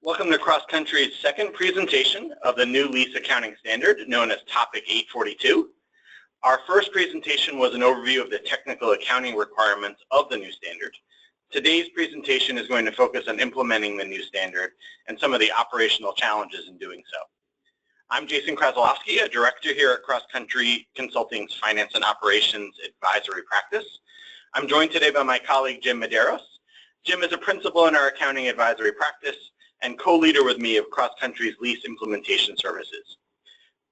Welcome to Cross Country's second presentation of the new lease accounting standard known as Topic 842. Our first presentation was an overview of the technical accounting requirements of the new standard. Today's presentation is going to focus on implementing the new standard and some of the operational challenges in doing so. I'm Jason Krasilovsky, a director here at Cross Country Consulting's Finance and Operations Advisory Practice. I'm joined today by my colleague Jim Medeiros. Jim is a principal in our accounting advisory practice and co-leader with me of Cross Country's lease implementation services.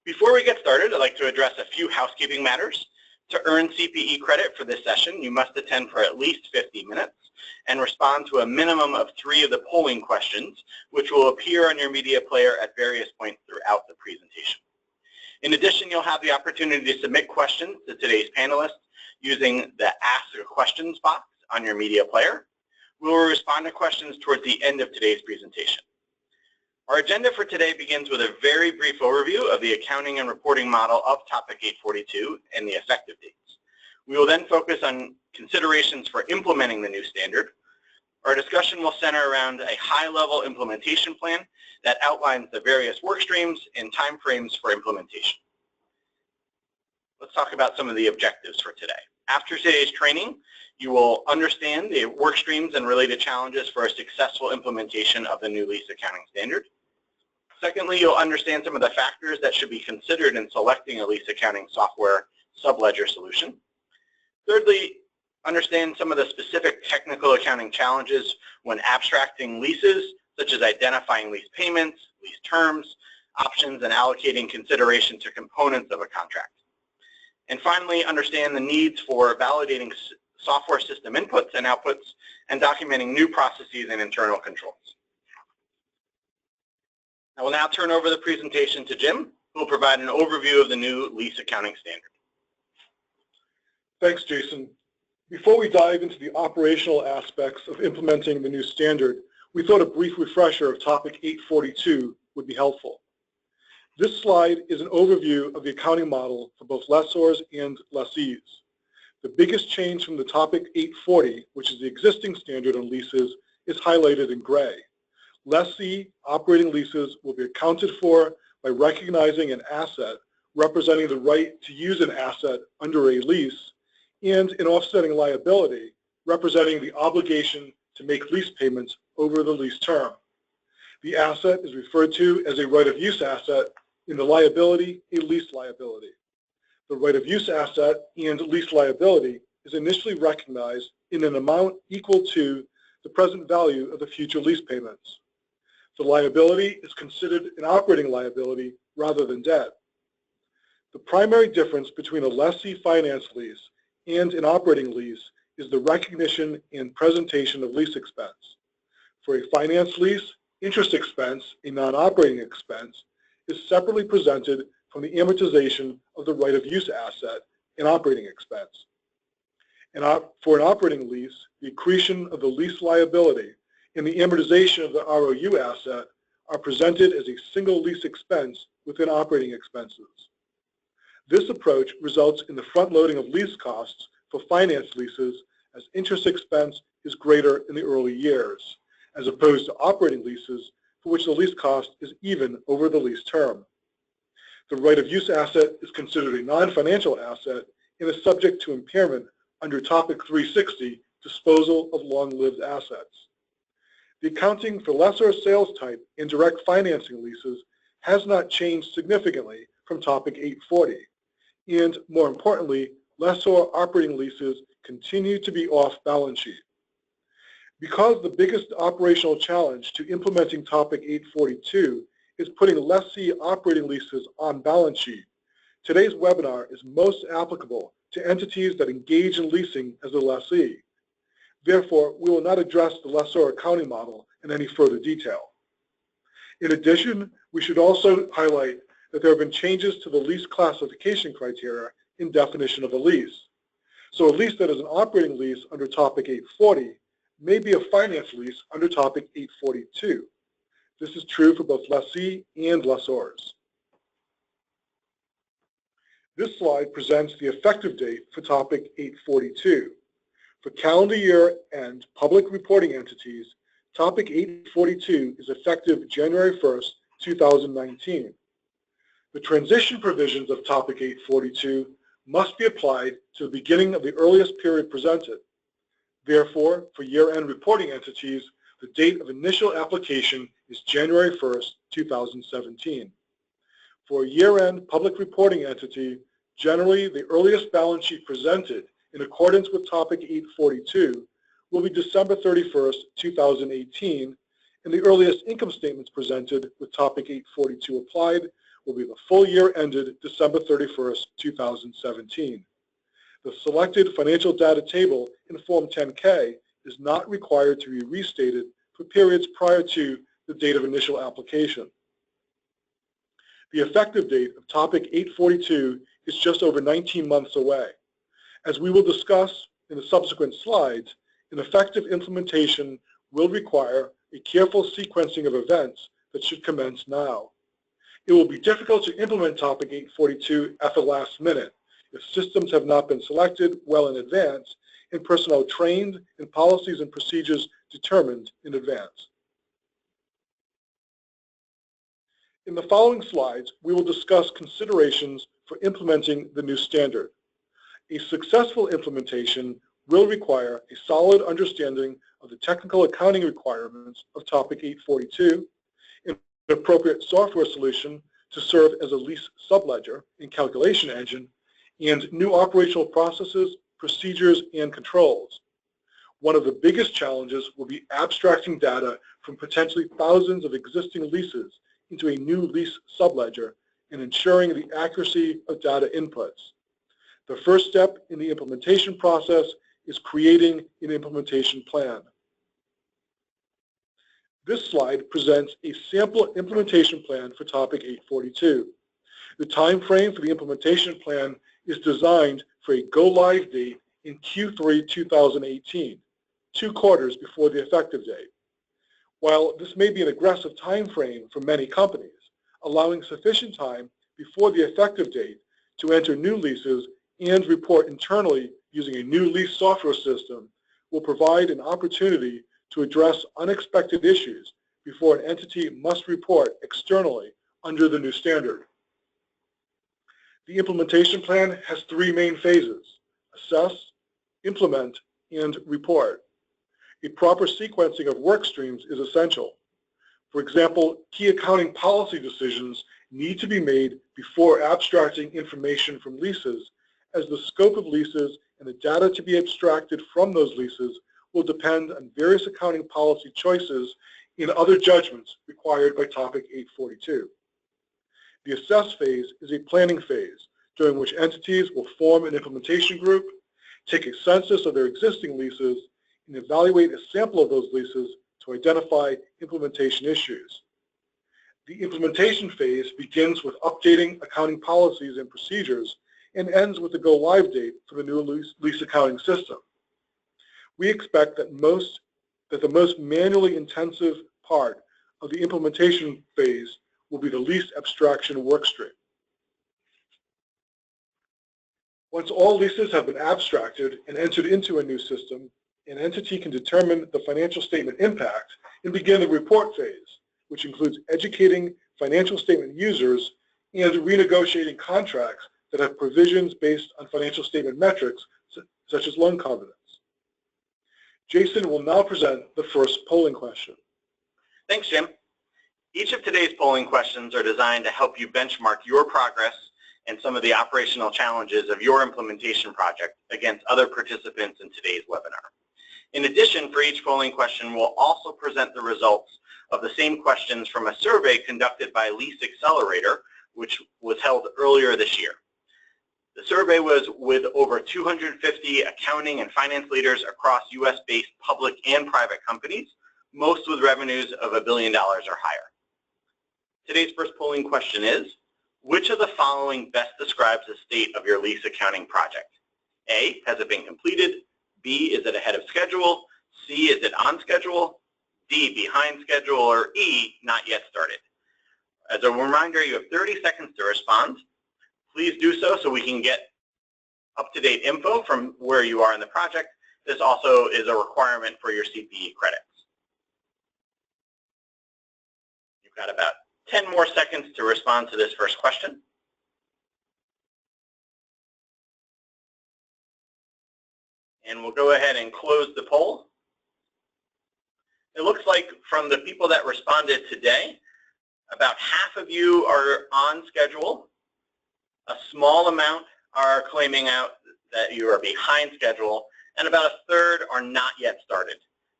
Before we get started, I'd like to address a few housekeeping matters. To earn CPE credit for this session, you must attend for at least 50 minutes and respond to a minimum of 3 of the polling questions, which will appear on your media player at various points throughout the presentation. In addition, you'll have the opportunity to submit questions to today's panelists using the Ask a Questions box on your media player. We will respond to questions towards the end of today's presentation. Our agenda for today begins with a very brief overview of the accounting and reporting model of Topic 842 and the effective dates. We will then focus on considerations for implementing the new standard. Our discussion will center around a high-level implementation plan that outlines the various work streams and timeframes for implementation. Let's talk about some of the objectives for today. After today's training, you will understand the work streams and related challenges for a successful implementation of the new lease accounting standard. Secondly, you'll understand some of the factors that should be considered in selecting a lease accounting software subledger solution. Thirdly, understand some of the specific technical accounting challenges when abstracting leases, such as identifying lease payments, lease terms, options, and allocating consideration to components of a contract. And finally, understand the needs for validating software system inputs and outputs and documenting new processes and internal controls. I will now turn over the presentation to Jim, who will provide an overview of the new lease accounting standard. Thanks, Jason. Before we dive into the operational aspects of implementing the new standard, we thought a brief refresher of Topic 842 would be helpful. This slide is an overview of the accounting model for both lessors and lessees. The biggest change from the Topic 840, which is the existing standard on leases, is highlighted in gray. Lessee operating leases will be accounted for by recognizing an asset representing the right to use an asset under a lease and an offsetting liability representing the obligation to make lease payments over the lease term. The asset is referred to as a right-of-use asset, and the liability a lease liability. The right-of-use asset and lease liability is initially recognized in an amount equal to the present value of the future lease payments. The liability is considered an operating liability rather than debt. The primary difference between a lessee finance lease and an operating lease is the recognition and presentation of lease expense. For a finance lease, interest expense, a non-operating expense, is separately presented from the amortization of the right-of-use asset and operating expense. And for an operating lease, the accretion of the lease liability and the amortization of the ROU asset are presented as a single lease expense within operating expenses. This approach results in the front-loading of lease costs for finance leases as interest expense is greater in the early years, as opposed to operating leases for which the lease cost is even over the lease term. The right-of-use asset is considered a non-financial asset and is subject to impairment under Topic 360, Disposal of Long-Lived Assets. The accounting for lessor sales type and direct financing leases has not changed significantly from Topic 840, and more importantly, lessor operating leases continue to be off balance sheet. Because the biggest operational challenge to implementing Topic 842 is putting lessee operating leases on balance sheet, today's webinar is most applicable to entities that engage in leasing as a lessee. Therefore, we will not address the lessor accounting model in any further detail. In addition, we should also highlight that there have been changes to the lease classification criteria in definition of a lease. So a lease that is an operating lease under Topic 840 may be a finance lease under Topic 842. This is true for both lessee and lessors. This slide presents the effective date for Topic 842. For calendar year and public reporting entities, Topic 842 is effective January 1st, 2019. The transition provisions of Topic 842 must be applied to the beginning of the earliest period presented. Therefore, for year-end reporting entities, the date of initial application is January 1st, 2017. For a year-end public reporting entity, generally the earliest balance sheet presented in accordance with Topic 842 will be December 31st, 2018, and the earliest income statements presented with Topic 842 applied will be the full year ended December 31st, 2017. The selected financial data table in Form 10-K is not required to be restated for periods prior to the date of initial application. The effective date of Topic 842 is just over 19 months away. As we will discuss in the subsequent slides, an effective implementation will require a careful sequencing of events that should commence now. It will be difficult to implement Topic 842 at the last minute if systems have not been selected well in advance and personnel trained and policies and procedures determined in advance. In the following slides, we will discuss considerations for implementing the new standard. A successful implementation will require a solid understanding of the technical accounting requirements of Topic 842, an appropriate software solution to serve as a lease subledger and calculation engine, and new operational processes, procedures, and controls. One of the biggest challenges will be abstracting data from potentially thousands of existing leases into a new lease subledger and ensuring the accuracy of data inputs. The first step in the implementation process is creating an implementation plan. This slide presents a sample implementation plan for Topic 842. The time frame for the implementation plan is designed for a go-live date in Q3 2018, 2 quarters before the effective date. While this may be an aggressive time frame for many companies, allowing sufficient time before the effective date to enter new leases and report internally using a new lease software system will provide an opportunity to address unexpected issues before an entity must report externally under the new standard. The implementation plan has 3 main phases: assess, implement, and report. A proper sequencing of work streams is essential. For example, key accounting policy decisions need to be made before abstracting information from leases, as the scope of leases and the data to be abstracted from those leases will depend on various accounting policy choices and other judgments required by Topic 842. The assess phase is a planning phase during which entities will form an implementation group, take a census of their existing leases, and evaluate a sample of those leases to identify implementation issues. The implementation phase begins with updating accounting policies and procedures and ends with the go-live date for the new lease accounting system. We expect that the most manually intensive part of the implementation phase will be the lease abstraction workstream. Once all leases have been abstracted and entered into a new system, an entity can determine the financial statement impact and begin the report phase, which includes educating financial statement users and renegotiating contracts that have provisions based on financial statement metrics such as loan covenants. Jason will now present the first polling question. Thanks, Jim. Each of today's polling questions are designed to help you benchmark your progress and some of the operational challenges of your implementation project against other participants in today's webinar. In addition, for each polling question, we'll also present the results of the same questions from a survey conducted by Lease Accelerator, which was held earlier this year. The survey was with over 250 accounting and finance leaders across U.S.-based public and private companies, most with revenues of $1 billion or higher. Today's first polling question is, which of the following best describes the state of your lease accounting project? A, has it been completed? B, is it ahead of schedule? C, is it on schedule? D, behind schedule? Or E, not yet started? As a reminder, you have 30 seconds to respond. Please do so we can get up-to-date info from where you are in the project. This also is a requirement for your CPE credits. Got about 10 more seconds to respond to this first question. And we'll go ahead and close the poll. It looks like from the people that responded today, about half of you are on schedule. A small amount are claiming out that you are behind schedule, and about a third are not yet started.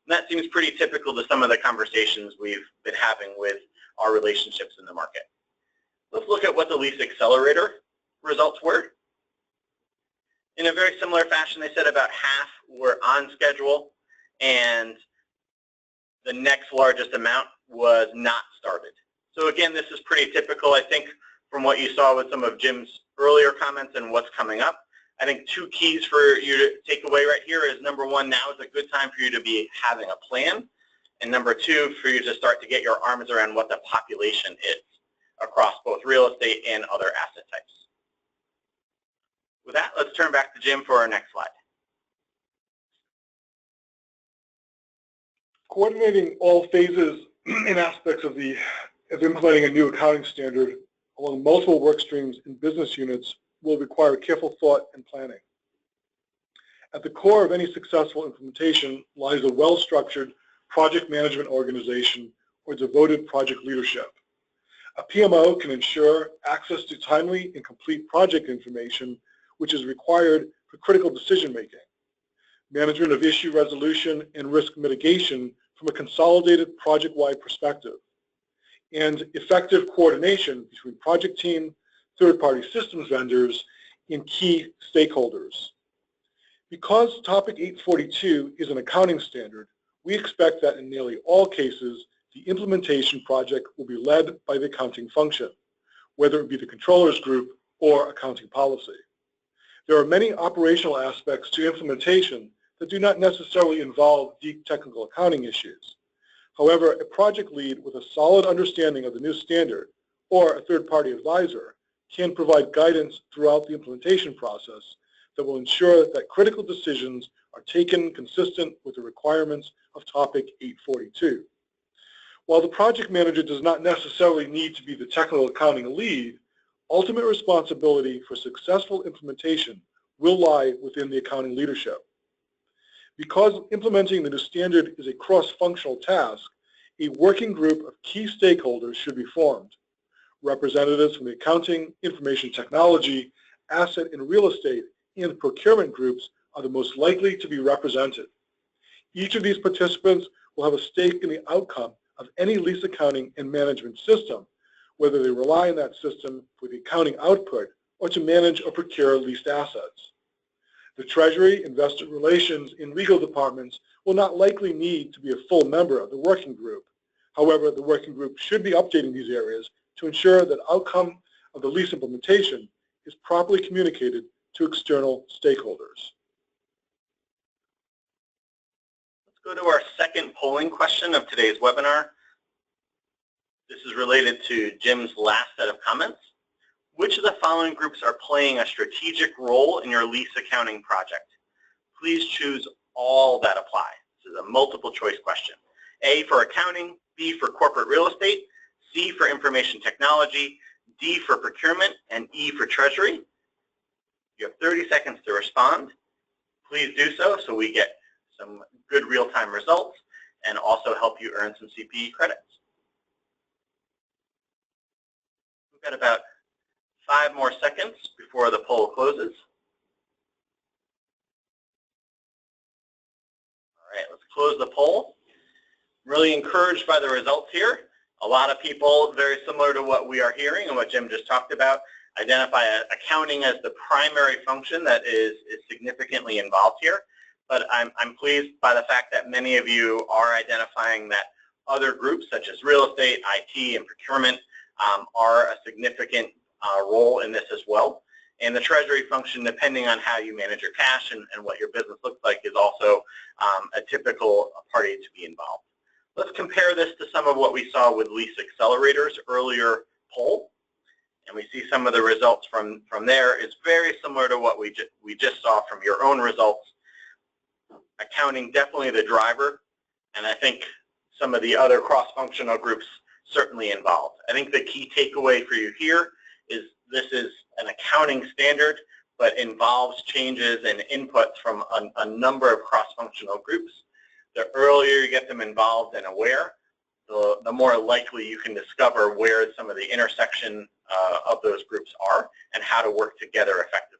And that seems pretty typical to some of the conversations we've been having with our relationships in the market. Let's look at what the Lease Accelerator results were. In a very similar fashion, they said about half were on schedule, and the next largest amount was not started. So again, this is pretty typical, I think, from what you saw with some of Jim's earlier comments and what's coming up. I think two keys for you to take away right here is, number one, now is a good time for you to be having a plan. And number two, for you to start to get your arms around what the population is across both real estate and other asset types. With that, let's turn back to Jim for our next slide. Coordinating all phases and aspects of implementing a new accounting standard along multiple work streams and business units will require careful thought and planning. At the core of any successful implementation lies a well-structured project management organization or devoted project leadership. A PMO can ensure access to timely and complete project information, which is required for critical decision-making, management of issue resolution and risk mitigation from a consolidated project-wide perspective, and effective coordination between project team, third-party systems vendors, and key stakeholders. Because Topic 842 is an accounting standard, we expect that in nearly all cases, the implementation project will be led by the accounting function, whether it be the controller's group or accounting policy. There are many operational aspects to implementation that do not necessarily involve deep technical accounting issues. However, a project lead with a solid understanding of the new standard or a third-party advisor can provide guidance throughout the implementation process that will ensure that critical decisions are taken consistent with the requirements of Topic 842. While the project manager does not necessarily need to be the technical accounting lead, ultimate responsibility for successful implementation will lie within the accounting leadership. Because implementing the new standard is a cross-functional task, a working group of key stakeholders should be formed. Representatives from the accounting, information technology, asset and real estate, and procurement groups are the most likely to be represented. Each of these participants will have a stake in the outcome of any lease accounting and management system, whether they rely on that system for the accounting output or to manage or procure leased assets. The Treasury, Investor Relations, and legal departments will not likely need to be a full member of the working group. However, the working group should be updating these areas to ensure that outcome of the lease implementation is properly communicated to external stakeholders. Let's go to our second polling question of today's webinar. This is related to Jim's last set of comments. Which of the following groups are playing a strategic role in your lease accounting project? Please choose all that apply. This is a multiple choice question. A for accounting, B for corporate real estate, C for information technology, D for procurement, and E for treasury. You have 30 seconds to respond. Please do so we get some good real-time results and also help you earn some CPE credits. We've got about 5 more seconds before the poll closes. All right, let's close the poll. Really encouraged by the results here. A lot of people, very similar to what we are hearing and what Jim just talked about, identify accounting as the primary function that is significantly involved here. But I'm pleased by the fact that many of you are identifying that other groups such as real estate, IT, and procurement are a significant role in this as well. And the treasury function, depending on how you manage your cash and what your business looks like, is also a typical party to be involved. Let's compare this to some of what we saw with Lease Accelerator's earlier poll. And we see some of the results from there. It's very similar to what we just saw from your own results. Accounting definitely the driver, and I think some of the other cross-functional groups certainly involved. I think the key takeaway for you here is this is an accounting standard, but involves changes and inputs from a number of cross-functional groups. The earlier you get them involved and aware, the more likely you can discover where some of the intersection of those groups are and how to work together effectively.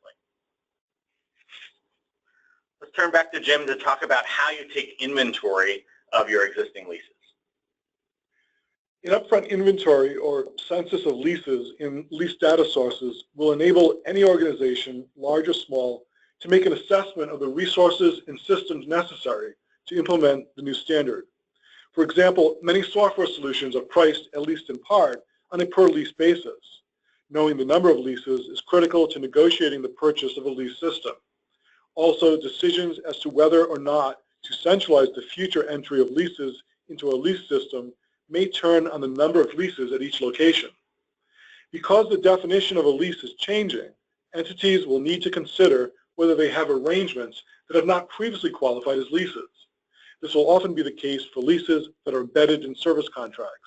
Let's turn back to Jim to talk about how you take inventory of your existing leases. An upfront inventory or census of leases in lease data sources will enable any organization, large or small, to make an assessment of the resources and systems necessary to implement the new standard. For example, many software solutions are priced, at least in part, on a per-lease basis. Knowing the number of leases is critical to negotiating the purchase of a lease system. Also, decisions as to whether or not to centralize the future entry of leases into a lease system may turn on the number of leases at each location. Because the definition of a lease is changing, entities will need to consider whether they have arrangements that have not previously qualified as leases. This will often be the case for leases that are embedded in service contracts.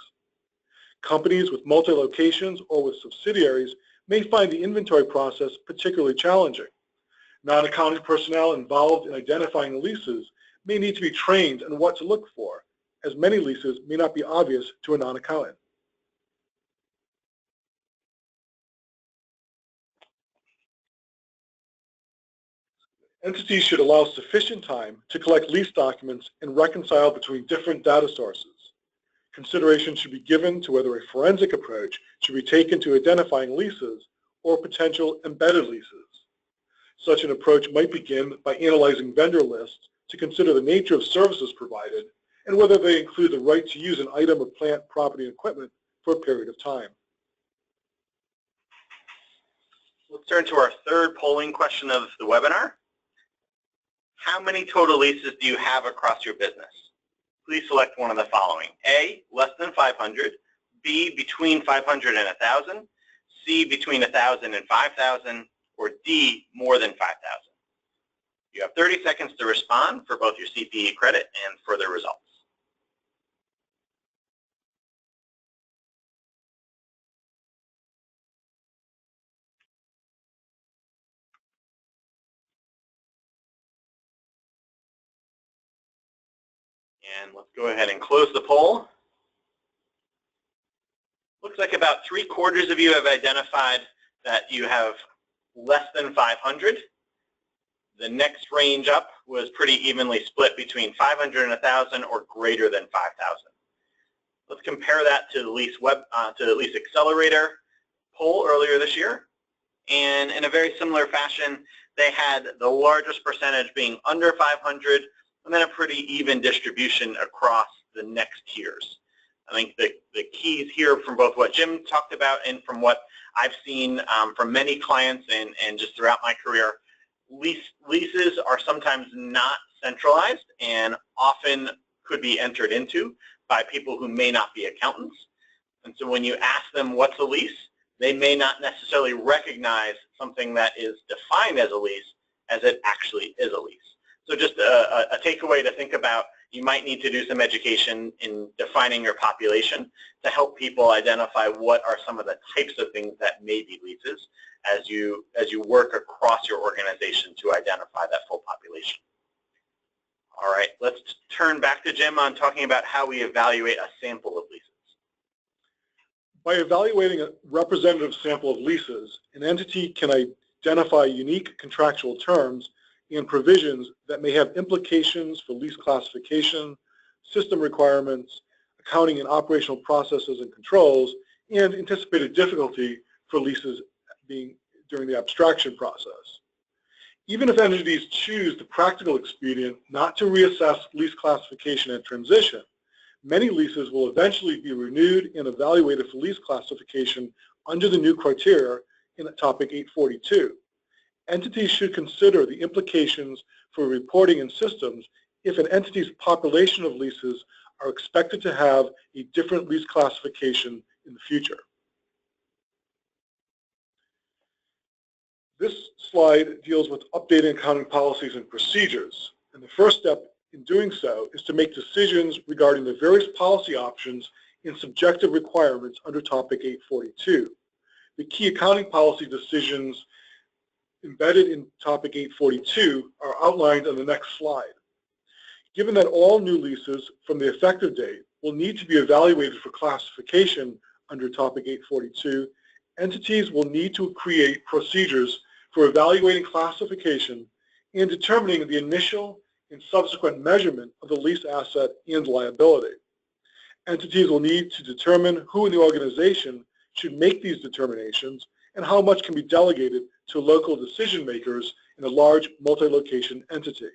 Companies with multi-locations or with subsidiaries may find the inventory process particularly challenging. Non-accounting personnel involved in identifying the leases may need to be trained on what to look for, as many leases may not be obvious to a non-accountant. Entities should allow sufficient time to collect lease documents and reconcile between different data sources. Consideration should be given to whether a forensic approach should be taken to identifying leases or potential embedded leases. Such an approach might begin by analyzing vendor lists to consider the nature of services provided and whether they include the right to use an item of plant, property, and equipment for a period of time. Let's turn to our third polling question of the webinar. How many total leases do you have across your business? Please select one of the following. A, less than 500, B, between 500 and 1,000, C, between 1,000 and 5,000, or D, more than 5,000. You have 30 seconds to respond for both your CPE credit and further results. And let's go ahead and close the poll. Looks like about 3/4 of you have identified that you have less than 500. The next range up was pretty evenly split between 500 and 1,000 or greater than 5,000. Let's compare that to the Lease Accelerator poll earlier this year. And in a very similar fashion, they had the largest percentage being under 500, and then a pretty even distribution across the next tiers. I think the keys here from both what Jim talked about and from what I've seen from many clients and just throughout my career, leases are sometimes not centralized and often could be entered into by people who may not be accountants. And so when you ask them what's a lease, they may not necessarily recognize something that is defined as a lease as it actually is a lease. So just a takeaway to think about, you might need to do some education in defining your population to help people identify what are some of the types of things that may be leases as you work across your organization to identify that full population. All right, let's turn back to Jim on talking about how we evaluate a sample of leases. By evaluating a representative sample of leases, an entity can identify unique contractual terms and provisions that may have implications for lease classification, system requirements, accounting and operational processes and controls, and anticipated difficulty for leases during the abstraction process. Even if entities choose the practical expedient not to reassess lease classification at transition, many leases will eventually be renewed and evaluated for lease classification under the new criteria in Topic 842. Entities should consider the implications for reporting and systems if an entity's population of leases are expected to have a different lease classification in the future. This slide deals with updating accounting policies and procedures, and the first step in doing so is to make decisions regarding the various policy options and subjective requirements under Topic 842. The key accounting policy decisions embedded in Topic 842 are outlined on the next slide. Given that all new leases from the effective date will need to be evaluated for classification under Topic 842, entities will need to create procedures for evaluating classification and determining the initial and subsequent measurement of the lease asset and liability. Entities will need to determine who in the organization should make these determinations and how much can be delegated to local decision makers in a large multi-location entity.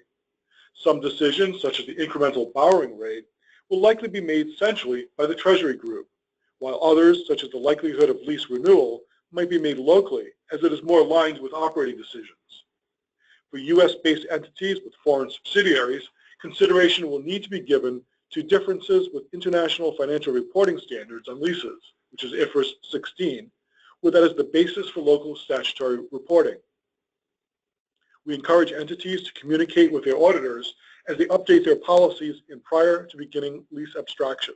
Some decisions, such as the incremental borrowing rate, will likely be made centrally by the Treasury Group, while others, such as the likelihood of lease renewal, might be made locally, as it is more aligned with operating decisions. For U.S.-based entities with foreign subsidiaries, consideration will need to be given to differences with International Financial Reporting Standards on leases, which is IFRS 16, where that is the basis for local statutory reporting. We encourage entities to communicate with their auditors as they update their policies and prior to beginning lease abstraction.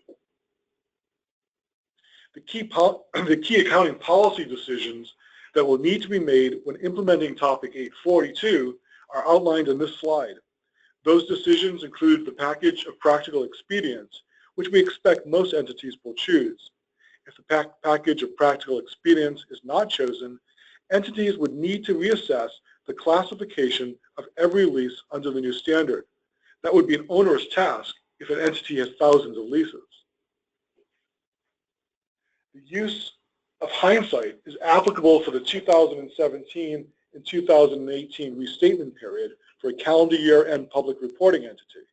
The key accounting policy decisions that will need to be made when implementing Topic 842 are outlined in this slide. Those decisions include the package of practical expedients, which we expect most entities will choose. If the package of practical expedients is not chosen, entities would need to reassess the classification of every lease under the new standard. That would be an onerous task if an entity has thousands of leases. The use of hindsight is applicable for the 2017 and 2018 restatement period for a calendar year-end public reporting entity.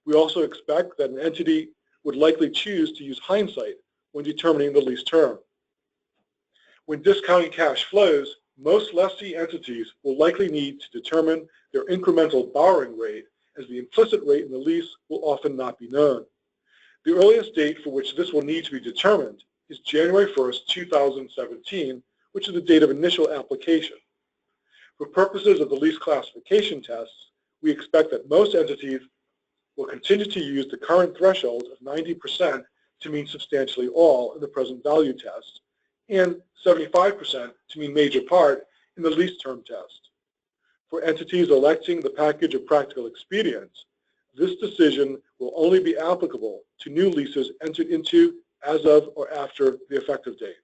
We also expect that an entity would likely choose to use hindsight when determining the lease term. When discounting cash flows, most lessee entities will likely need to determine their incremental borrowing rate, as the implicit rate in the lease will often not be known. The earliest date for which this will need to be determined is January 1st, 2017, which is the date of initial application. For purposes of the lease classification tests, we expect that most entities will continue to use the current threshold of 90% to mean substantially all in the present value test, and 75% to mean major part in the lease term test. For entities electing the package of practical expedients, this decision will only be applicable to new leases entered into as of or after the effective date.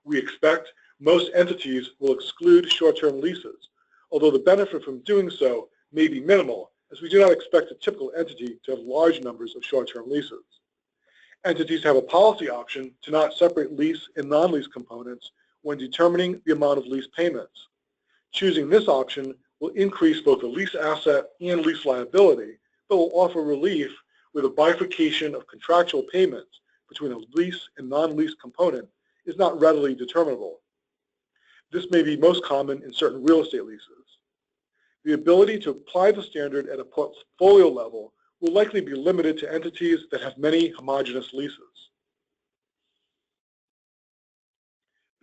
We expect most entities will exclude short-term leases, although the benefit from doing so may be minimal, as we do not expect a typical entity to have large numbers of short-term leases. Entities have a policy option to not separate lease and non-lease components when determining the amount of lease payments. Choosing this option will increase both the lease asset and lease liability, but will offer relief where the bifurcation of contractual payments between a lease and non-lease component is not readily determinable. This may be most common in certain real estate leases. The ability to apply the standard at a portfolio level will likely be limited to entities that have many homogeneous leases.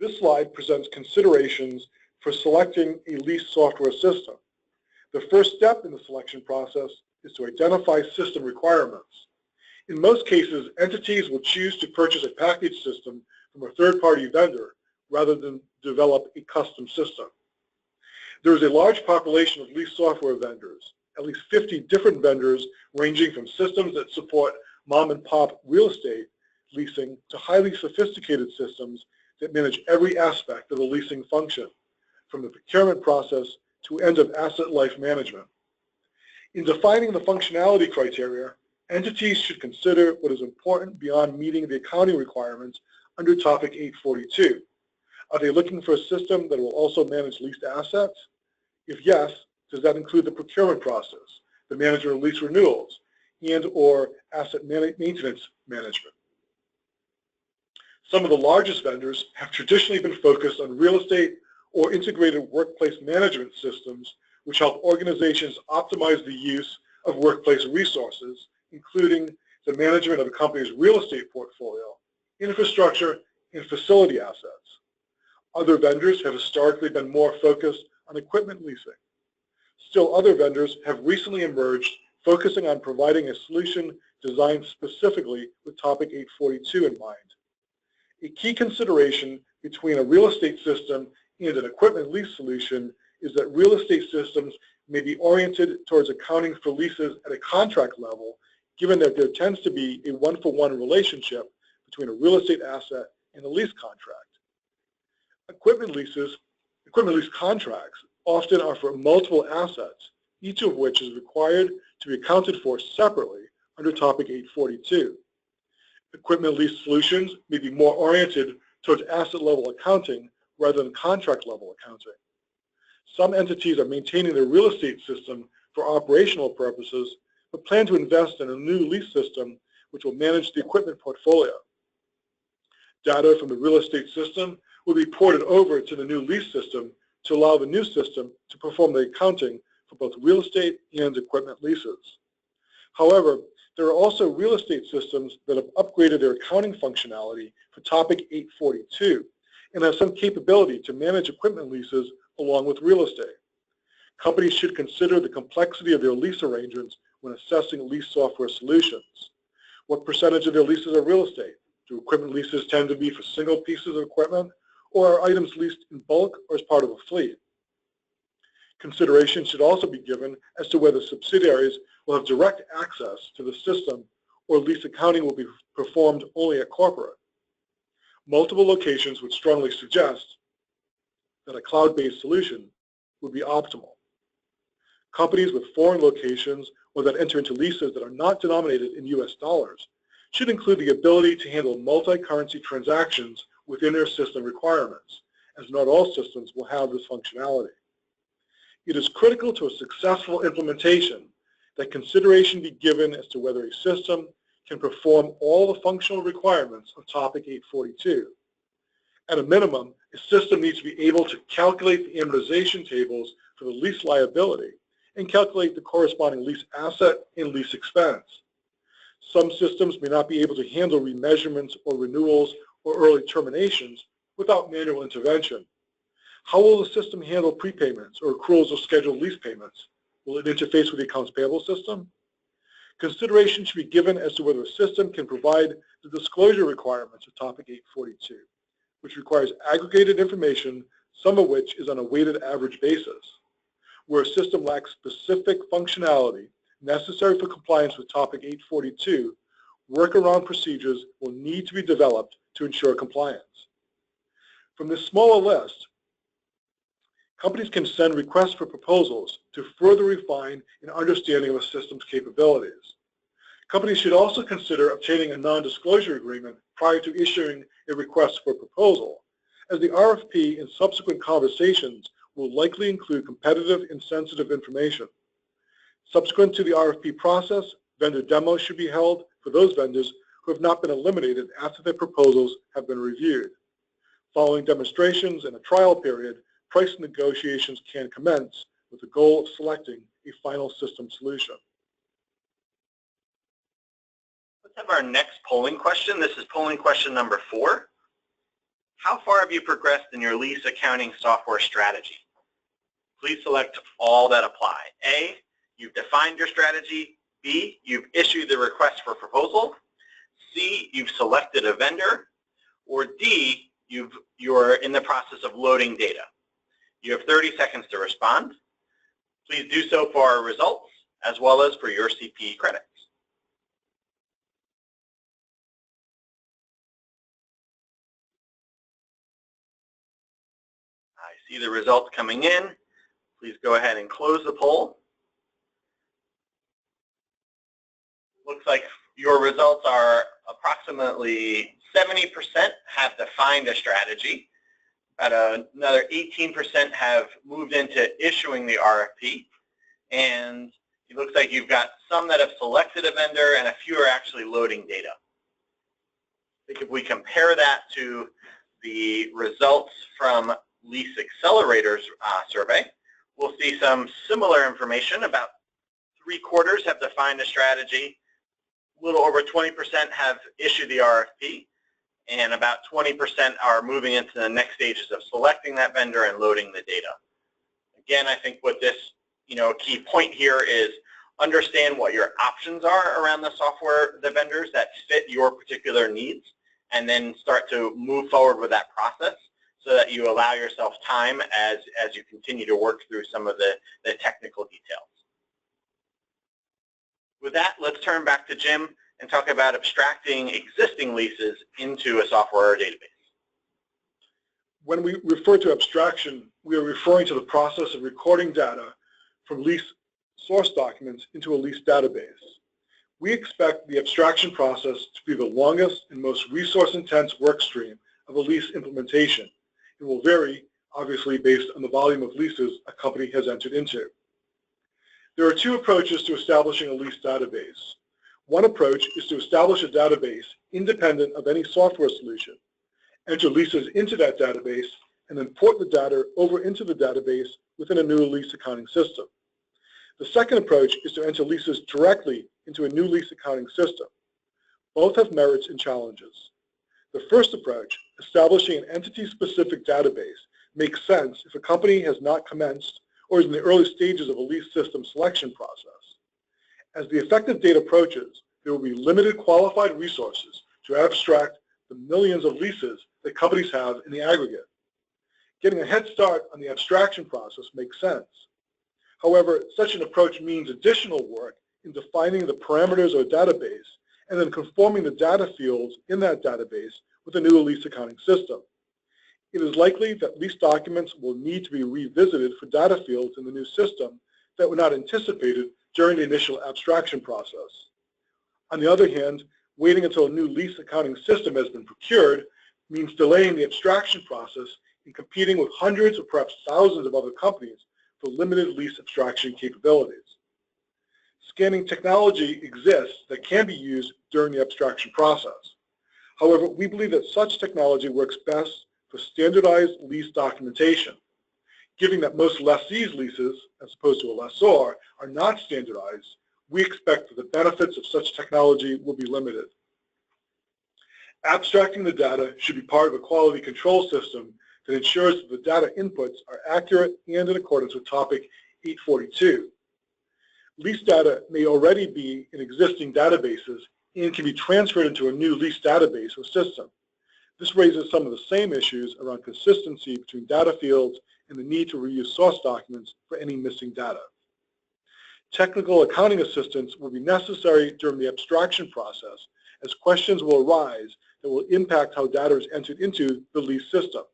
This slide presents considerations for selecting a lease software system. The first step in the selection process is to identify system requirements. In most cases, entities will choose to purchase a package system from a third-party vendor rather than develop a custom system. There is a large population of lease software vendors, at least 50 different vendors ranging from systems that support mom-and-pop real estate leasing to highly sophisticated systems that manage every aspect of the leasing function, from the procurement process to end-of-asset life management. In defining the functionality criteria, entities should consider what is important beyond meeting the accounting requirements under Topic 842. Are they looking for a system that will also manage leased assets? If yes, does that include the procurement process, the management of lease renewals, and/or asset maintenance management? Some of the largest vendors have traditionally been focused on real estate or integrated workplace management systems, which help organizations optimize the use of workplace resources, including the management of a company's real estate portfolio, infrastructure, and facility assets. Other vendors have historically been more focused on equipment leasing. Still other vendors have recently emerged focusing on providing a solution designed specifically with Topic 842 in mind. A key consideration between a real estate system and an equipment lease solution is that real estate systems may be oriented towards accounting for leases at a contract level, given that there tends to be a one-for-one relationship between a real estate asset and a lease contract. Equipment lease contracts often are for multiple assets, each of which is required to be accounted for separately under Topic 842. Equipment lease solutions may be more oriented towards asset-level accounting rather than contract-level accounting. Some entities are maintaining their real estate system for operational purposes, but plan to invest in a new lease system which will manage the equipment portfolio. Data from the real estate system will be ported over to the new lease system to allow the new system to perform the accounting for both real estate and equipment leases. However, there are also real estate systems that have upgraded their accounting functionality for Topic 842 and have some capability to manage equipment leases along with real estate. Companies should consider the complexity of their lease arrangements when assessing lease software solutions. What percentage of their leases are real estate? Do equipment leases tend to be for single pieces of equipment, or are items leased in bulk or as part of a fleet? Consideration should also be given as to whether subsidiaries will have direct access to the system or lease accounting will be performed only at corporate. Multiple locations would strongly suggest that a cloud-based solution would be optimal. Companies with foreign locations or that enter into leases that are not denominated in US dollars should include the ability to handle multi-currency transactions within their system requirements, as not all systems will have this functionality. It is critical to a successful implementation that consideration be given as to whether a system can perform all the functional requirements of Topic 842. At a minimum, a system needs to be able to calculate the amortization tables for the lease liability and calculate the corresponding lease asset and lease expense. Some systems may not be able to handle remeasurements or renewals or early terminations without manual intervention. How will the system handle prepayments or accruals of scheduled lease payments? Will it interface with the accounts payable system? Consideration should be given as to whether a system can provide the disclosure requirements of Topic 842, which requires aggregated information, some of which is on a weighted average basis. Where a system lacks specific functionality necessary for compliance with Topic 842, workaround procedures will need to be developed to ensure compliance. From this smaller list, companies can send requests for proposals to further refine an understanding of a system's capabilities. Companies should also consider obtaining a non-disclosure agreement prior to issuing a request for proposal, as the RFP and subsequent conversations will likely include competitive and sensitive information. Subsequent to the RFP process, vendor demos should be held for those vendors who have not been eliminated after their proposals have been reviewed. Following demonstrations and a trial period, price negotiations can commence with the goal of selecting a final system solution. Let's have our next polling question. This is polling question number 4. How far have you progressed in your lease accounting software strategy? Please select all that apply. A, you've defined your strategy. B, you've issued the request for proposal. C, you've selected a vendor. Or D, you're in the process of loading data. You have 30 seconds to respond. Please do so for our results as well as for your CPE credits. I see the results coming in. Please go ahead and close the poll. Looks like your results are approximately 70% have defined a strategy. About another 18% have moved into issuing the RFP. And it looks like you've got some that have selected a vendor and a few are actually loading data. I think if we compare that to the results from Lease Accelerator's survey, we'll see some similar information. About 3/4 have defined a strategy. A little over 20% have issued the RFP, and about 20% are moving into the next stages of selecting that vendor and loading the data. Again, I think what this, key point here is understand what your options are around the software, the vendors that fit your particular needs, and then start to move forward with that process so that you allow yourself time as you continue to work through some of the technical details. With that, let's turn back to Jim and talk about abstracting existing leases into a software or database. When we refer to abstraction, we are referring to the process of recording data from lease source documents into a lease database. We expect the abstraction process to be the longest and most resource-intense work stream of a lease implementation. It will vary, obviously, based on the volume of leases a company has entered into. There are two approaches to establishing a lease database. One approach is to establish a database independent of any software solution, enter leases into that database, and then port the data over into the database within a new lease accounting system. The second approach is to enter leases directly into a new lease accounting system. Both have merits and challenges. The first approach, establishing an entity-specific database, makes sense if a company has not commenced or is in the early stages of a lease system selection process. As the effective date approaches, there will be limited qualified resources to abstract the millions of leases that companies have in the aggregate. Getting a head start on the abstraction process makes sense. However, such an approach means additional work in defining the parameters of a database and then conforming the data fields in that database with a new lease accounting system. It is likely that lease documents will need to be revisited for data fields in the new system that were not anticipated during the initial abstraction process. On the other hand, waiting until a new lease accounting system has been procured means delaying the abstraction process and competing with hundreds or perhaps thousands of other companies for limited lease abstraction capabilities. Scanning technology exists that can be used during the abstraction process. However, we believe that such technology works best for standardized lease documentation. Given that most lessees' leases, as opposed to a lessor, are not standardized, we expect that the benefits of such technology will be limited. Abstracting the data should be part of a quality control system that ensures that the data inputs are accurate and in accordance with topic 842. Lease data may already be in existing databases and can be transferred into a new lease database or system. This raises some of the same issues around consistency between data fields and the need to reuse source documents for any missing data. Technical accounting assistance will be necessary during the abstraction process as questions will arise that will impact how data is entered into the lease system.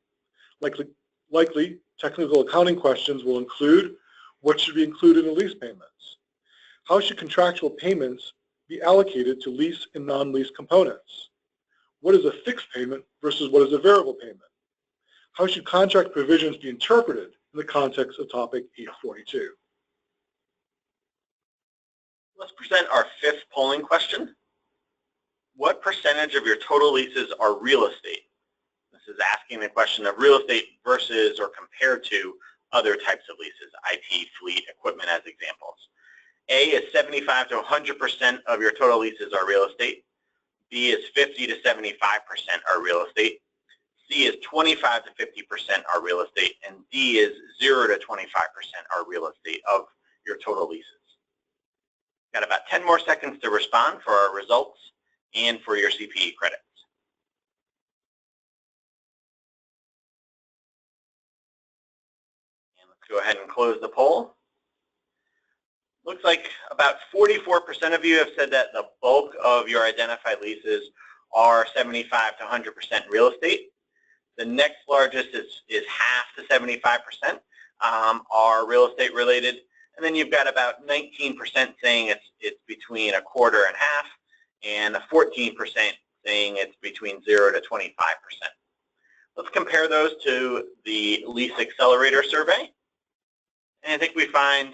Likely, technical accounting questions will include what should be included in lease payments? How should contractual payments be allocated to lease and non-lease components? What is a fixed payment versus what is a variable payment? How should contract provisions be interpreted in the context of topic 842? Let's present our fifth polling question. What percentage of your total leases are real estate? This is asking the question of real estate versus or compared to other types of leases, IT, fleet, equipment as examples. A is 75 to 100% of your total leases are real estate. B is 50 to 75% are real estate. C is 25 to 50% are real estate. And D is 0 to 25% are real estate of your total leases. Got about 10 more seconds to respond for our results and for your CPE credits. And let's go ahead and close the poll. Looks like about 44% of you have said that the bulk of your identified leases are 75 to 100% real estate. The next largest is half to 75% are real estate related. And then you've got about 19% saying it's between a quarter and half, and 14% saying it's between 0 to 25%. Let's compare those to the Lease Accelerator survey. And I think we find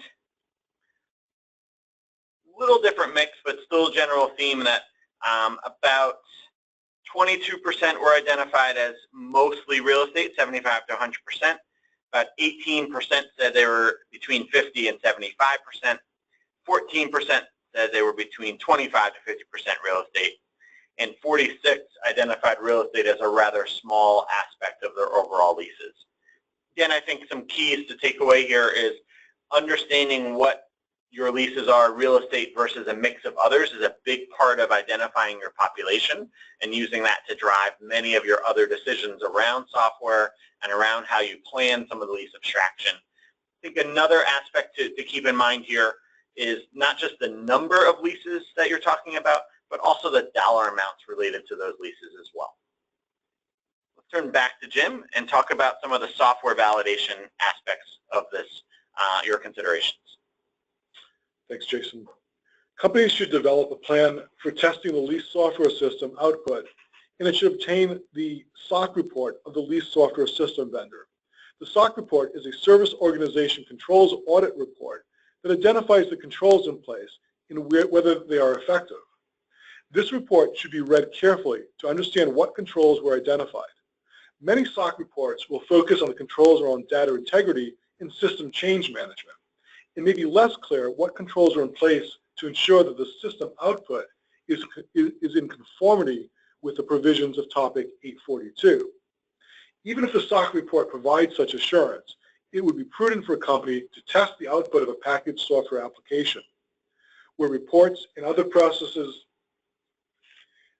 a little different mix, but still a general theme that about 22% were identified as mostly real estate, 75 to 100%. About 18% said they were between 50 and 75%. 14% said they were between 25 to 50% real estate. And 46 identified real estate as a rather small aspect of their overall leases. Again, I think some keys to take away here is understanding what your leases are real estate versus a mix of others is a big part of identifying your population and using that to drive many of your other decisions around software and around how you plan some of the lease abstraction. I think another aspect to keep in mind here is not just the number of leases that you're talking about, but also the dollar amounts related to those leases as well. Let's turn back to Jim and talk about some of the software validation aspects of this, your considerations. Thanks, Jason. Companies should develop a plan for testing the lease software system output, and it should obtain the SOC report of the lease software system vendor. The SOC report is a service organization controls audit report that identifies the controls in place and whether they are effective. This report should be read carefully to understand what controls were identified. Many SOC reports will focus on the controls around data integrity and system change management. It may be less clear what controls are in place to ensure that the system output is in conformity with the provisions of topic 842. Even if the SOC report provides such assurance, it would be prudent for a company to test the output of a packaged software application, where reports and other processes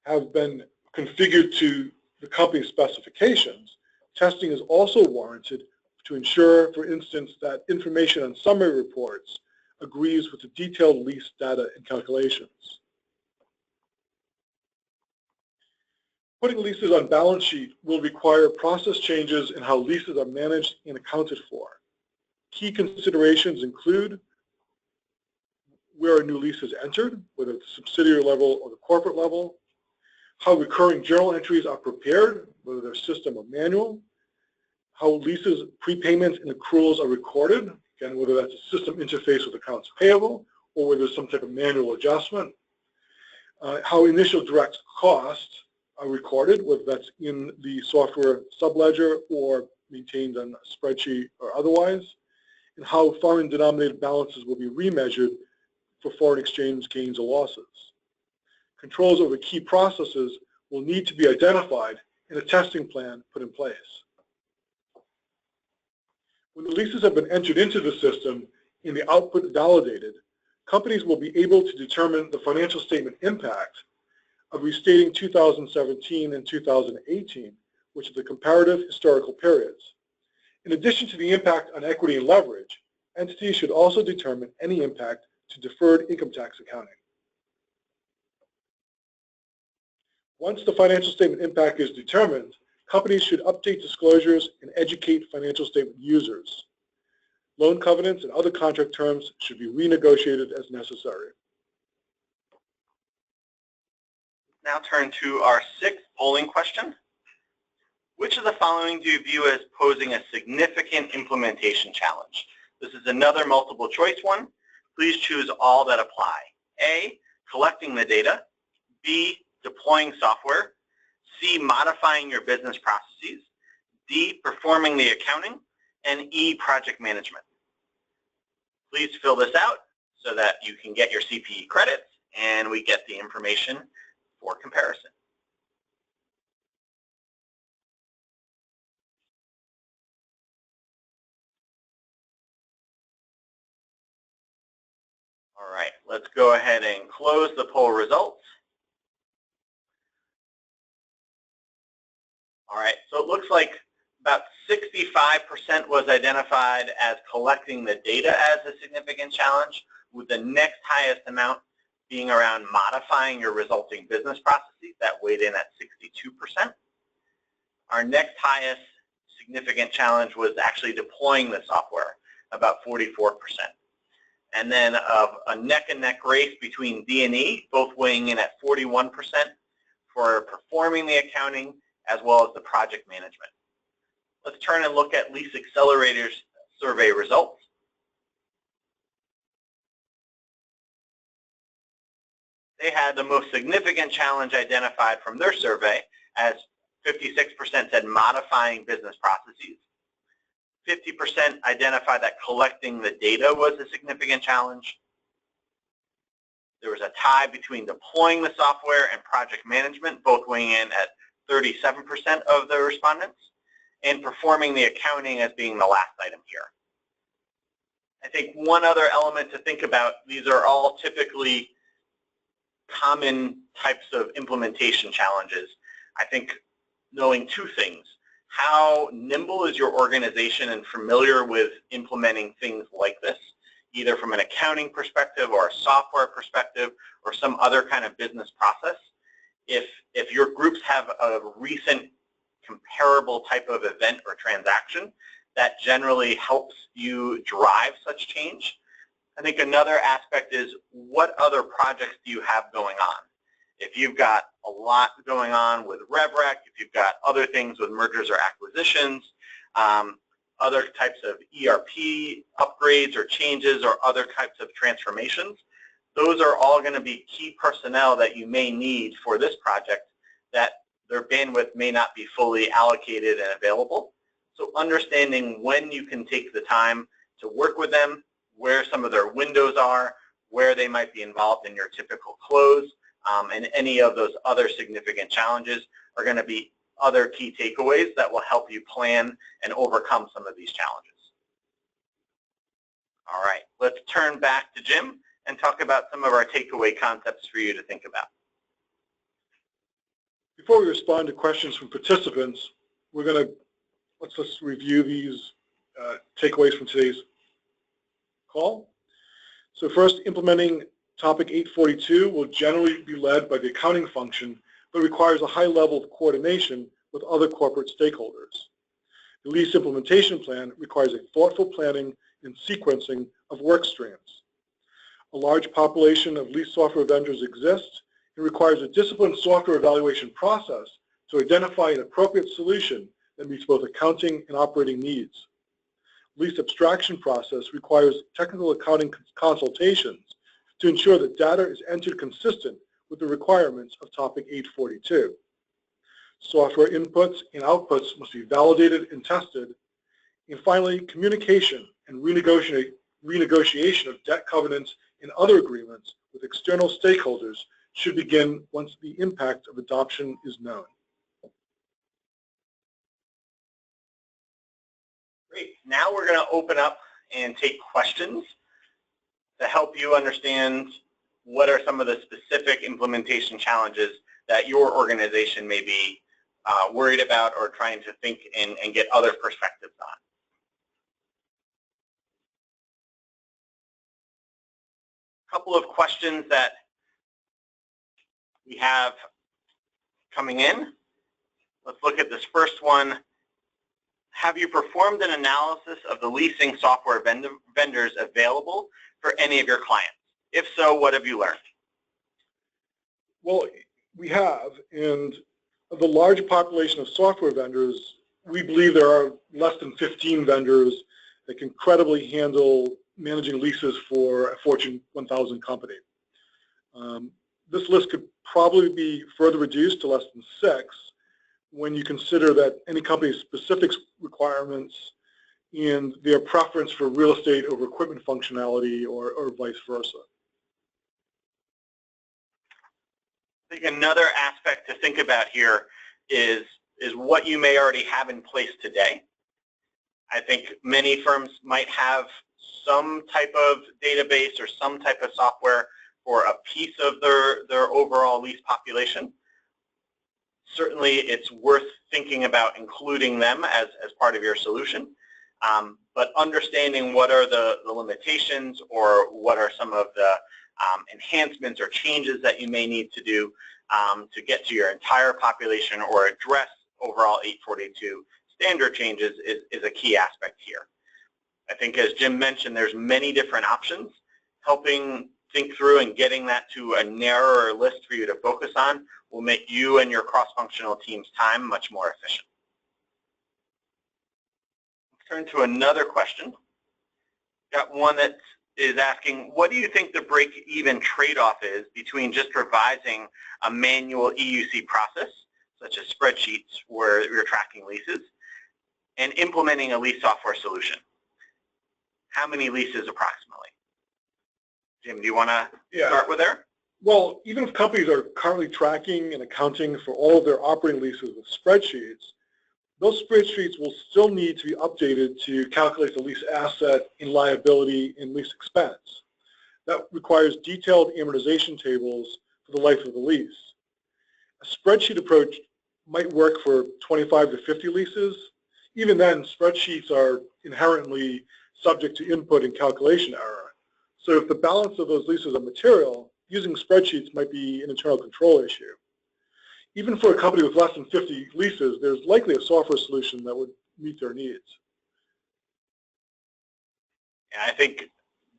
have been configured to the company's specifications. Testing is also warranted to ensure, for instance, that information on summary reports agrees with the detailed lease data and calculations. Putting leases on balance sheet will require process changes in how leases are managed and accounted for. Key considerations include where a new lease is entered, whether at the subsidiary level or the corporate level, how recurring journal entries are prepared, whether they're system or manual, how leases, prepayments, and accruals are recorded, again, whether that's a system interface with accounts payable or whether there's some type of manual adjustment, how initial direct costs are recorded, whether that's in the software subledger or maintained on a spreadsheet or otherwise, and how foreign denominated balances will be remeasured for foreign exchange gains or losses. Controls over key processes will need to be identified and a testing plan put in place. When the leases have been entered into the system and the output validated, companies will be able to determine the financial statement impact of restating 2017 and 2018, which are the comparative historical periods. In addition to the impact on equity and leverage, entities should also determine any impact to deferred income tax accounting. Once the financial statement impact is determined, companies should update disclosures and educate financial statement users. Loan covenants and other contract terms should be renegotiated as necessary. Now turn to our sixth polling question. Which of the following do you view as posing a significant implementation challenge? This is another multiple choice one. Please choose all that apply. A, collecting the data. B, deploying software. C, modifying your business processes. D, performing the accounting. And E, project management. Please fill this out so that you can get your CPE credits and we get the information for comparison. All right, let's go ahead and close the poll results. All right, so it looks like about 65% was identified as collecting the data as a significant challenge, with the next highest amount being around modifying your resulting business processes. That weighed in at 62%. Our next highest significant challenge was actually deploying the software, about 44%. And then a neck-and-neck race between D and E, both weighing in at 41% for performing the accounting as well as the project management. Let's turn and look at Lease Accelerator's survey results. They had the most significant challenge identified from their survey, as 56% said modifying business processes. 50% identified that collecting the data was a significant challenge. There was a tie between deploying the software and project management, both weighing in at 37% of the respondents, and performing the accounting as being the last item here. I think one other element to think about, these are all typically common types of implementation challenges. I think knowing two things: how nimble is your organization and familiar with implementing things like this, either from an accounting perspective or a software perspective or some other kind of business process. If your groups have a recent comparable type of event or transaction, that generally helps you drive such change. I think another aspect is, what other projects do you have going on? If you've got a lot going on with RevRec, if you've got other things with mergers or acquisitions, other types of ERP upgrades or changes or other types of transformations, those are all going to be key personnel that you may need for this project that their bandwidth may not be fully allocated and available. So understanding when you can take the time to work with them, where some of their windows are, where they might be involved in your typical close, and any of those other significant challenges are going to be other key takeaways that will help you plan and overcome some of these challenges. All right, let's turn back to Jim and talk about some of our takeaway concepts for you to think about. Before we respond to questions from participants, let's just review these takeaways from today's call. So first, implementing topic 842 will generally be led by the accounting function, but requires a high level of coordination with other corporate stakeholders. The lease implementation plan requires a thoughtful planning and sequencing of work streams. A large population of lease software vendors exists. It requires a disciplined software evaluation process to identify an appropriate solution that meets both accounting and operating needs. Lease abstraction process requires technical accounting consultations to ensure that data is entered consistent with the requirements of topic 842. Software inputs and outputs must be validated and tested. And finally, communication and renegotiation of debt covenants and other agreements with external stakeholders should begin once the impact of adoption is known. Great. Now we're going to open up and take questions to help you understand what are some of the specific implementation challenges that your organization may be worried about or trying to think and get other perspectives on. A couple of questions that we have coming in. Let's look at this first one. Have you performed an analysis of the leasing software vendors available for any of your clients? If so, what have you learned? Well, we have, and of the large population of software vendors, we believe there are less than 15 vendors that can credibly handle managing leases for a Fortune 1000 company. This list could probably be further reduced to less than 6 when you consider that any company's specific requirements and their preference for real estate over equipment functionality or vice versa. I think another aspect to think about here is what you may already have in place today. I think many firms might have some type of database or some type of software for a piece of their overall lease population. Certainly it's worth thinking about including them as part of your solution, but understanding what are the limitations or what are some of the enhancements or changes that you may need to do to get to your entire population or address overall 842 standard changes is a key aspect here. I think, as Jim mentioned, there's many different options. Helping think through and getting that to a narrower list for you to focus on will make you and your cross-functional team's time much more efficient. Let's turn to another question. Got one that is asking, what do you think the break-even trade-off is between just revising a manual EUC process, such as spreadsheets where you're tracking leases, and implementing a lease software solution? How many leases approximately? Jim, do you want to start with there? Well, even if companies are currently tracking and accounting for all of their operating leases with spreadsheets, Those spreadsheets will still need to be updated to calculate the lease asset in liability and lease expense. That requires detailed amortization tables for the life of the lease. A spreadsheet approach might work for 25 to 50 leases. Even then, spreadsheets are inherently subject to input and calculation error. So if the balance of those leases are material, using spreadsheets might be an internal control issue. Even for a company with less than 50 leases, there's likely a software solution that would meet their needs. And I think,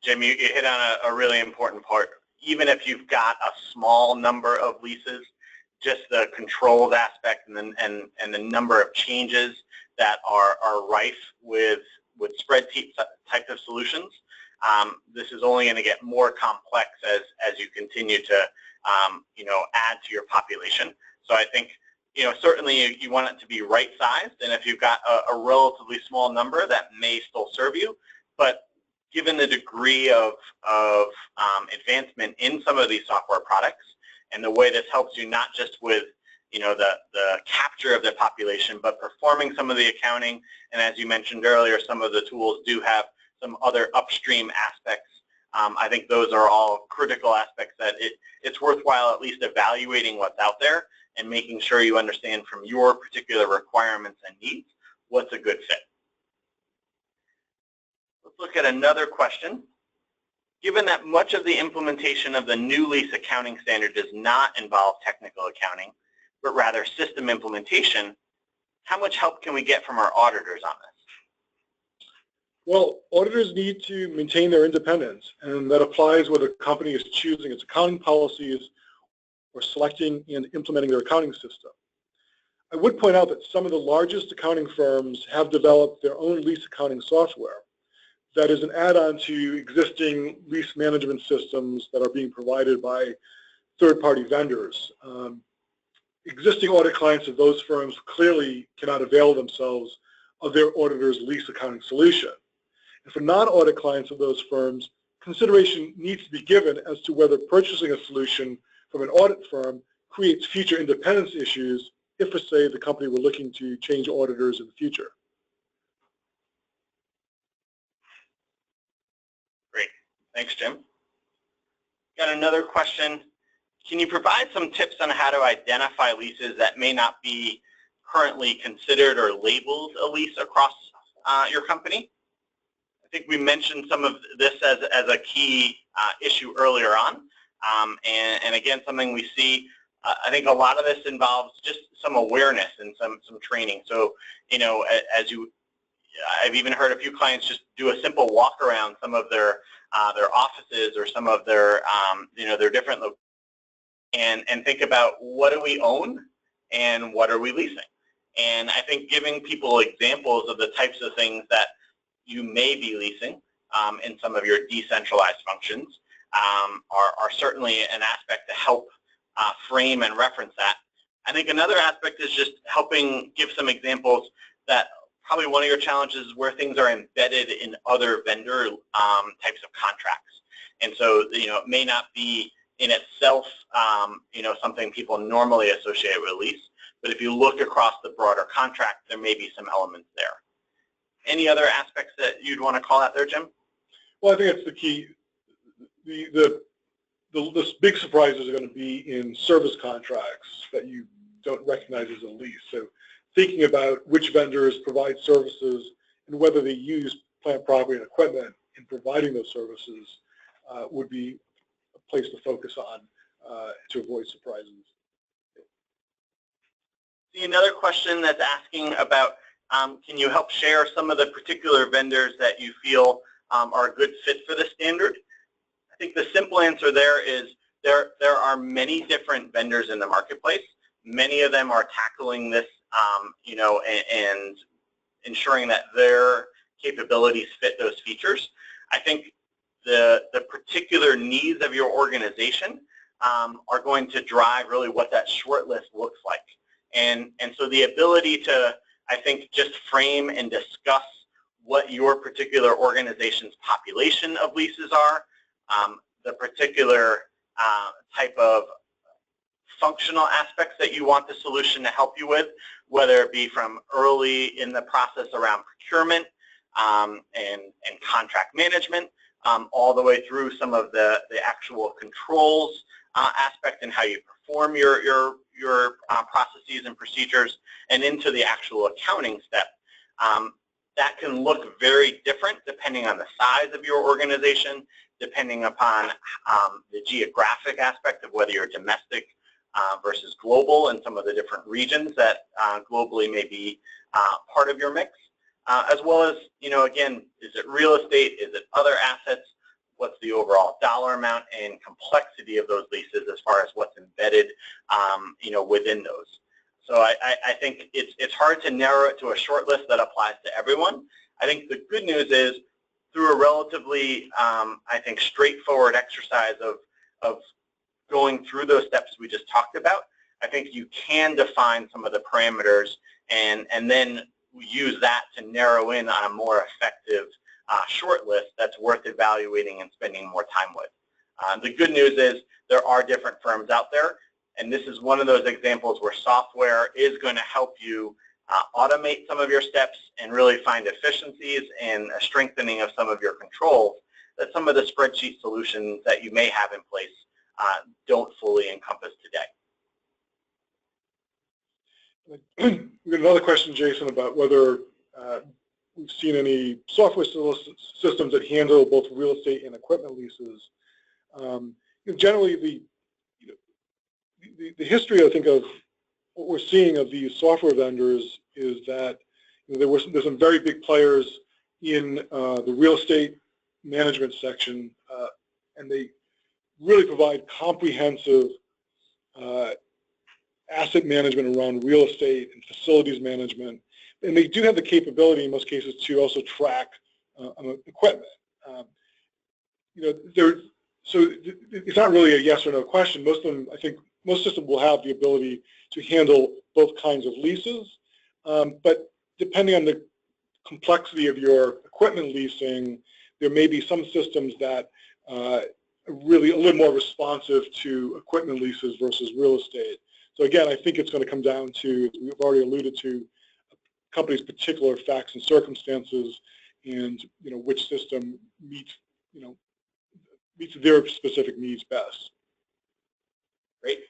Jim, you hit on a really important part. Even if you've got a small number of leases, just the controlled aspect and the number of changes that are rife with spreadsheet type of solutions, this is only going to get more complex as you continue to add to your population. So I think certainly you want it to be right sized, and if you've got a relatively small number, that may still serve you. But given the degree of advancement in some of these software products, and the way this helps you not just with the capture of the population, but performing some of the accounting, and as you mentioned earlier, some of the tools do have some other upstream aspects. I think those are all critical aspects that it's worthwhile at least evaluating what's out there and making sure you understand from your particular requirements and needs what's a good fit. Let's look at another question. Given that much of the implementation of the new lease accounting standard does not involve technical accounting, but rather system implementation, how much help can we get from our auditors on this? Well, auditors need to maintain their independence, and that applies whether a company is choosing its accounting policies or selecting and implementing their accounting system. I would point out that some of the largest accounting firms have developed their own lease accounting software that is an add-on to existing lease management systems that are being provided by third-party vendors. Existing audit clients of those firms clearly cannot avail themselves of their auditor's lease accounting solution. And for non-audit clients of those firms, consideration needs to be given as to whether purchasing a solution from an audit firm creates future independence issues if, for say, the company were looking to change auditors in the future. Great. Thanks, Jim. Got another question. Can you provide some tips on how to identify leases that may not be currently considered or labeled a lease across your company? I think we mentioned some of this as a key issue earlier on. And again, something we see, I think a lot of this involves just some awareness and some training. So, I've even heard a few clients just do a simple walk around some of their offices or some of their different locations and think about what do we own and what are we leasing. And I think giving people examples of the types of things that you may be leasing in some of your decentralized functions are certainly an aspect to help frame and reference that. I think another aspect is just helping give some examples that probably one of your challenges is where things are embedded in other vendor types of contracts. And so, it may not be in itself, something people normally associate with a lease, but if you look across the broader contract, there may be some elements there. Any other aspects that you'd want to call out there, Jim? Well, I think that's the key. The big surprises are going to be in service contracts that you don't recognize as a lease. So thinking about which vendors provide services and whether they use plant, property, and equipment in providing those services would be a place to focus on to avoid surprises. See another question that's asking about can you help share some of the particular vendors that you feel are a good fit for the standard? I think the simple answer there is there are many different vendors in the marketplace. Many of them are tackling this, and ensuring that their capabilities fit those features. I think the particular needs of your organization are going to drive really what that short list looks like. And so the ability to, I think, just frame and discuss what your particular organization's population of leases are, the particular type of functional aspects that you want the solution to help you with, whether it be from early in the process around procurement and contract management, all the way through some of the actual controls aspect and how you perform your processes and procedures, and into the actual accounting step. That can look very different depending on the size of your organization, depending upon the geographic aspect of whether you're domestic versus global, and some of the different regions that globally may be part of your mix, as well as, again, is it real estate, is it other assets, what's the overall dollar amount and complexity of those leases as far as what's embedded within those. So I think it's hard to narrow it to a short list that applies to everyone. I think the good news is, through a relatively, I think, straightforward exercise of going through those steps we just talked about, I think you can define some of the parameters and then use that to narrow in on a more effective short list that's worth evaluating and spending more time with. The good news is there are different firms out there, and this is one of those examples where software is going to help you automate some of your steps and really find efficiencies and a strengthening of some of your controls that some of the spreadsheet solutions that you may have in place don't fully encompass today. We got another question, Jason, about whether we've seen any software systems that handle both real estate and equipment leases. Generally, the history, I think, of what we're seeing of these software vendors is that there's some very big players in the real estate management section, and they really provide comprehensive asset management around real estate and facilities management. And they do have the capability in most cases to also track equipment. So it's not really a yes or no question. Most of them, I think, most systems will have the ability to handle both kinds of leases. But depending on the complexity of your equipment leasing, there may be some systems that are really a little more responsive to equipment leases versus real estate. So again, I think it's going to come down to, we've already alluded to, a company's particular facts and circumstances, and which system meets their specific needs best. Great.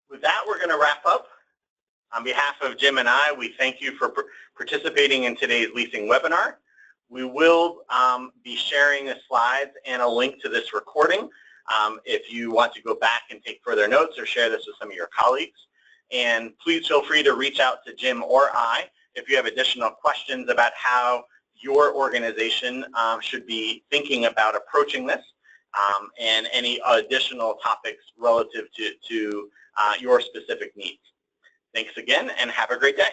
With that, we're going to wrap up. On behalf of Jim and I, we thank you for participating in today's leasing webinar. We will be sharing the slides and a link to this recording if you want to go back and take further notes or share this with some of your colleagues. And please feel free to reach out to Jim or I if you have additional questions about how your organization should be thinking about approaching this and any additional topics relative to your specific needs. Thanks again, and have a great day.